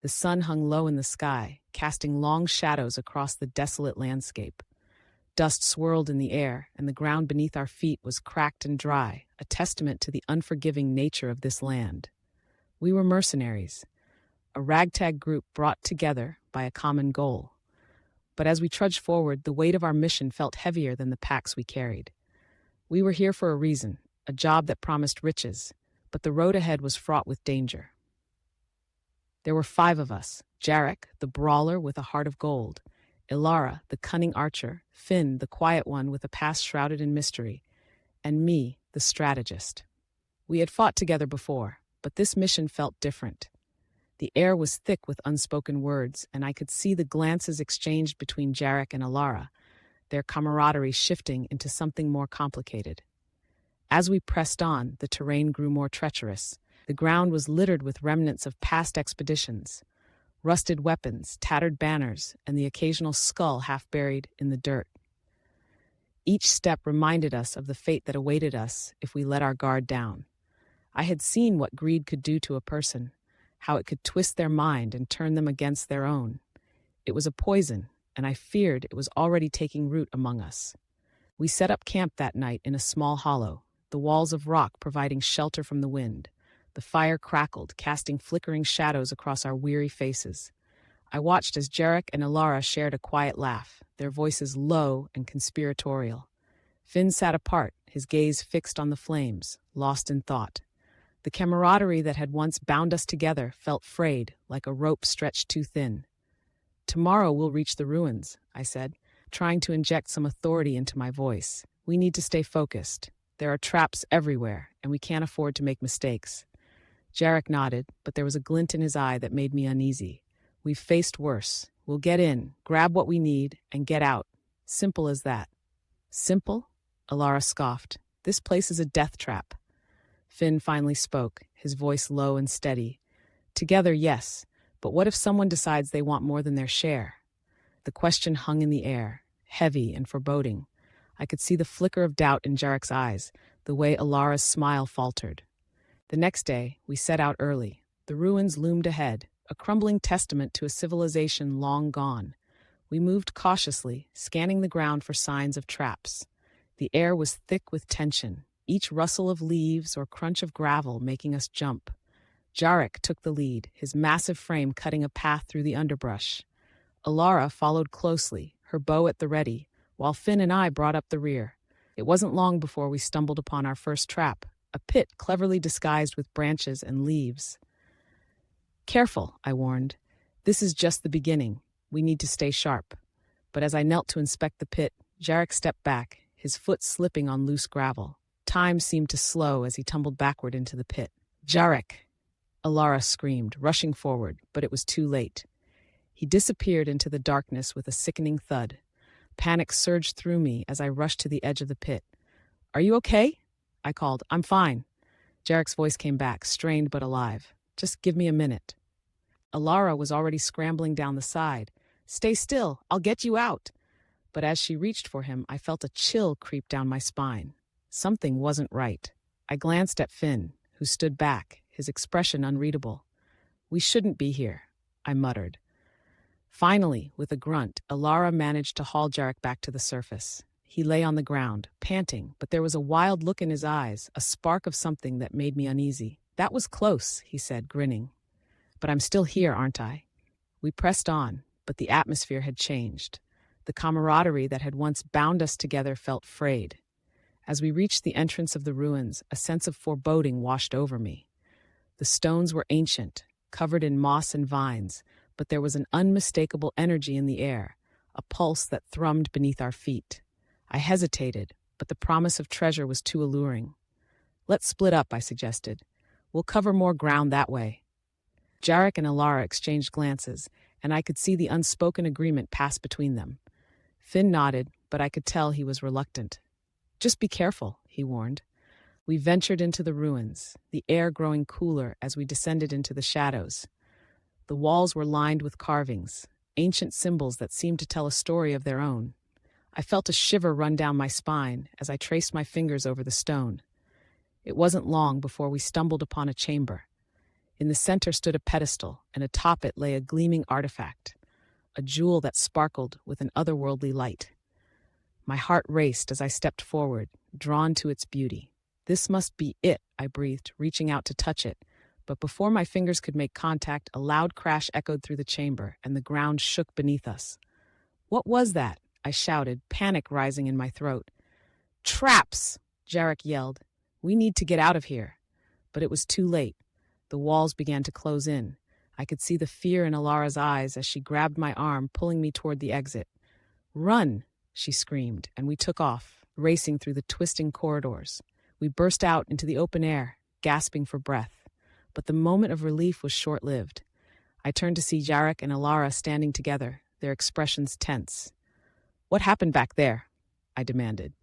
The sun hung low in the sky, casting long shadows across the desolate landscape. Dust swirled in the air, and the ground beneath our feet was cracked and dry, a testament to the unforgiving nature of this land. We were mercenaries, a ragtag group brought together by a common goal. But as we trudged forward, the weight of our mission felt heavier than the packs we carried. We were here for a reason, a job that promised riches, but the road ahead was fraught with danger. There were 5 of us: Jarek, the brawler with a heart of gold; Ilara, the cunning archer; Finn, the quiet one with a past shrouded in mystery; and me, the strategist. We had fought together before, but this mission felt different. The air was thick with unspoken words, and I could see the glances exchanged between Jarek and Ilara, their camaraderie shifting into something more complicated. As we pressed on, the terrain grew more treacherous. The ground was littered with remnants of past expeditions: rusted weapons, tattered banners, and the occasional skull half buried in the dirt. Each step reminded us of the fate that awaited us if we let our guard down. I had seen what greed could do to a person, how it could twist their mind and turn them against their own. It was a poison, and I feared it was already taking root among us. We set up camp that night in a small hollow, the walls of rock providing shelter from the wind. The fire crackled, casting flickering shadows across our weary faces. I watched as Jarek and Ilara shared a quiet laugh, their voices low and conspiratorial. Finn sat apart, his gaze fixed on the flames, lost in thought. The camaraderie that had once bound us together felt frayed, like a rope stretched too thin. "Tomorrow we'll reach the ruins," I said, trying to inject some authority into my voice. "We need to stay focused. There are traps everywhere, and we can't afford to make mistakes." Jarek nodded, but there was a glint in his eye that made me uneasy. "We've faced worse. We'll get in, grab what we need, and get out. Simple as that." "Simple?" Ilara scoffed. "This place is a death trap." Finn finally spoke, his voice low and steady. "Together, yes, but what if someone decides they want more than their share?" The question hung in the air, heavy and foreboding. I could see the flicker of doubt in Jarek's eyes, the way Ilara's smile faltered. The next day, we set out early. The ruins loomed ahead, a crumbling testament to a civilization long gone. We moved cautiously, scanning the ground for signs of traps. The air was thick with tension, each rustle of leaves or crunch of gravel making us jump. Jarek took the lead, his massive frame cutting a path through the underbrush. Ilara followed closely, her bow at the ready, while Finn and I brought up the rear. It wasn't long before we stumbled upon our first trap, a pit cleverly disguised with branches and leaves. "Careful," I warned. "This is just the beginning. We need to stay sharp." But as I knelt to inspect the pit, Jarek stepped back, his foot slipping on loose gravel. Time seemed to slow as he tumbled backward into the pit. "Jarek!" Ilara screamed, rushing forward, but it was too late. He disappeared into the darkness with a sickening thud. Panic surged through me as I rushed to the edge of the pit. "Are you okay?" I called. "I'm fine." Jarek's voice came back, strained but alive. "Just give me a minute." Ilara was already scrambling down the side. "Stay still, I'll get you out." But as she reached for him, I felt a chill creep down my spine. Something wasn't right. I glanced at Finn, who stood back, his expression unreadable. "We shouldn't be here," I muttered. Finally, with a grunt, Ilara managed to haul Jarek back to the surface. He lay on the ground, panting, but there was a wild look in his eyes, a spark of something that made me uneasy. "That was close," he said, grinning. "But I'm still here, aren't I?" We pressed on, but the atmosphere had changed. The camaraderie that had once bound us together felt frayed. As we reached the entrance of the ruins, a sense of foreboding washed over me. The stones were ancient, covered in moss and vines, but there was an unmistakable energy in the air, a pulse that thrummed beneath our feet. I hesitated, but the promise of treasure was too alluring. "Let's split up," I suggested. "We'll cover more ground that way." Jarek and Ilara exchanged glances, and I could see the unspoken agreement pass between them. Finn nodded, but I could tell he was reluctant. "Just be careful," he warned. We ventured into the ruins, the air growing cooler as we descended into the shadows. The walls were lined with carvings, ancient symbols that seemed to tell a story of their own. I felt a shiver run down my spine as I traced my fingers over the stone. It wasn't long before we stumbled upon a chamber. In the center stood a pedestal, and atop it lay a gleaming artifact, a jewel that sparkled with an otherworldly light. My heart raced as I stepped forward, drawn to its beauty. This must be it, I breathed, reaching out to touch it. But before my fingers could make contact, a loud crash echoed through the chamber, and the ground shook beneath us. "What was that?" I shouted, panic rising in my throat. "Traps!" Jarek yelled. "We need to get out of here." But it was too late. The walls began to close in. I could see the fear in Alara's eyes as she grabbed my arm, pulling me toward the exit. "Run!" she screamed, and we took off, racing through the twisting corridors. We burst out into the open air, gasping for breath. But the moment of relief was short-lived. I turned to see Jarek and Alara standing together, their expressions tense. "What happened back there?" I demanded.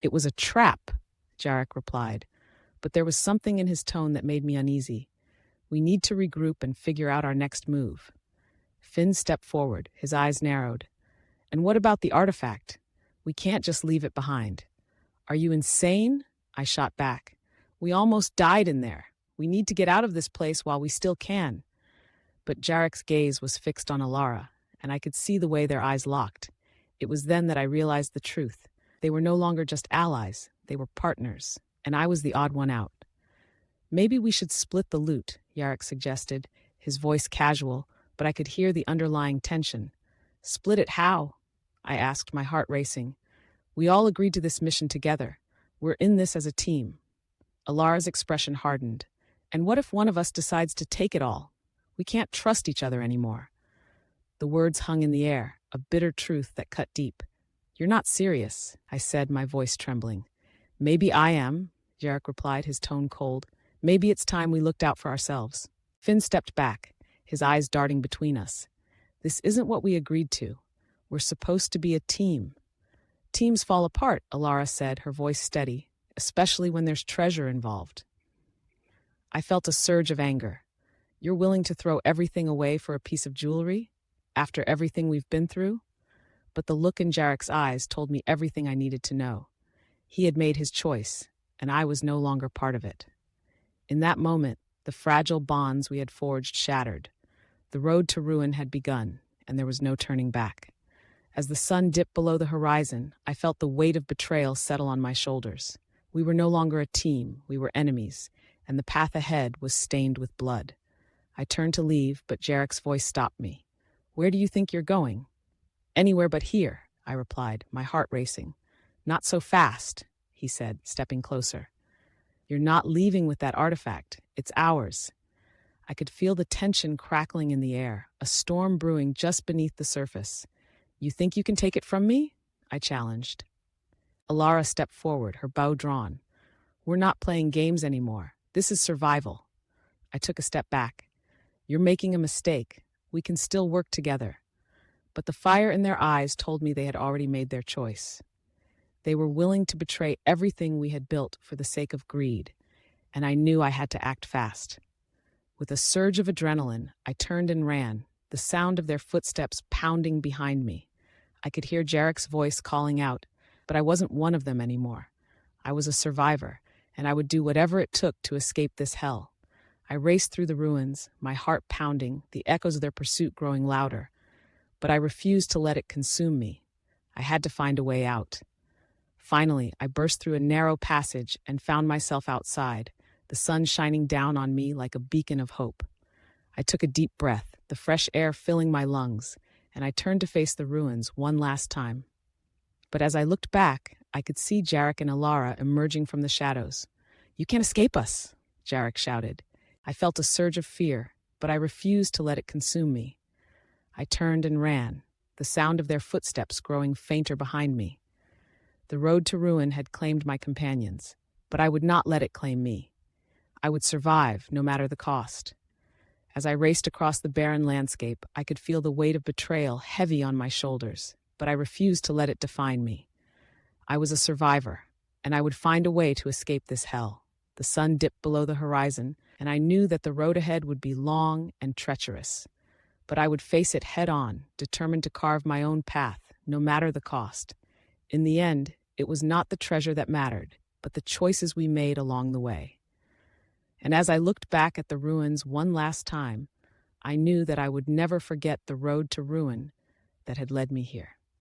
"It was a trap," Jarek replied, but there was something in his tone that made me uneasy. "We need to regroup and figure out our next move." Finn stepped forward, his eyes narrowed. "And what about the artifact? We can't just leave it behind." "Are you insane?" I shot back. "We almost died in there. We need to get out of this place while we still can." But Jarek's gaze was fixed on Alara, and I could see the way their eyes locked. It was then that I realized the truth. They were no longer just allies, they were partners, and I was the odd one out. "Maybe we should split the loot," Jarek suggested, his voice casual, but I could hear the underlying tension. "Split it how?" I asked, my heart racing. "We all agreed to this mission together. We're in this as a team." Alara's expression hardened. "And what if one of us decides to take it all? We can't trust each other anymore." The words hung in the air, a bitter truth that cut deep. "You're not serious," I said, my voice trembling. "Maybe I am," Jarek replied, his tone cold. "Maybe it's time we looked out for ourselves." Finn stepped back, his eyes darting between us. "This isn't what we agreed to. We're supposed to be a team." "Teams fall apart," Alara said, her voice steady, "especially when there's treasure involved." I felt a surge of anger. "You're willing to throw everything away for a piece of jewelry? After everything we've been through?" But the look in Jarek's eyes told me everything I needed to know. He had made his choice, and I was no longer part of it. In that moment, the fragile bonds we had forged shattered. The road to ruin had begun, and there was no turning back. As the sun dipped below the horizon, I felt the weight of betrayal settle on my shoulders. We were no longer a team, we were enemies, and the path ahead was stained with blood. I turned to leave, but Jarek's voice stopped me. "Where do you think you're going?" "Anywhere but here," I replied, my heart racing. "Not so fast," he said, stepping closer. "You're not leaving with that artifact. It's ours." I could feel the tension crackling in the air, a storm brewing just beneath the surface. "You think you can take it from me?" I challenged. Alara stepped forward, her bow drawn. "We're not playing games anymore. This is survival." I took a step back. "You're making a mistake. We can still work together." But the fire in their eyes told me they had already made their choice. They were willing to betray everything we had built for the sake of greed, and I knew I had to act fast. With a surge of adrenaline, I turned and ran, the sound of their footsteps pounding behind me. I could hear Jarek's voice calling out, but I wasn't one of them anymore. I was a survivor, and I would do whatever it took to escape this hell. I raced through the ruins, my heart pounding, the echoes of their pursuit growing louder. But I refused to let it consume me. I had to find a way out. Finally, I burst through a narrow passage and found myself outside, the sun shining down on me like a beacon of hope. I took a deep breath, the fresh air filling my lungs, and I turned to face the ruins one last time. But as I looked back, I could see Jarek and Alara emerging from the shadows. "You can't escape us," Jarek shouted. I felt a surge of fear, but I refused to let it consume me. I turned and ran, the sound of their footsteps growing fainter behind me. The road to ruin had claimed my companions, but I would not let it claim me. I would survive, no matter the cost. As I raced across the barren landscape, I could feel the weight of betrayal heavy on my shoulders, but I refused to let it define me. I was a survivor, and I would find a way to escape this hell. The sun dipped below the horizon, and I knew that the road ahead would be long and treacherous. But I would face it head-on, determined to carve my own path, no matter the cost. In the end, it was not the treasure that mattered, but the choices we made along the way. And as I looked back at the ruins one last time, I knew that I would never forget the road to ruin that had led me here.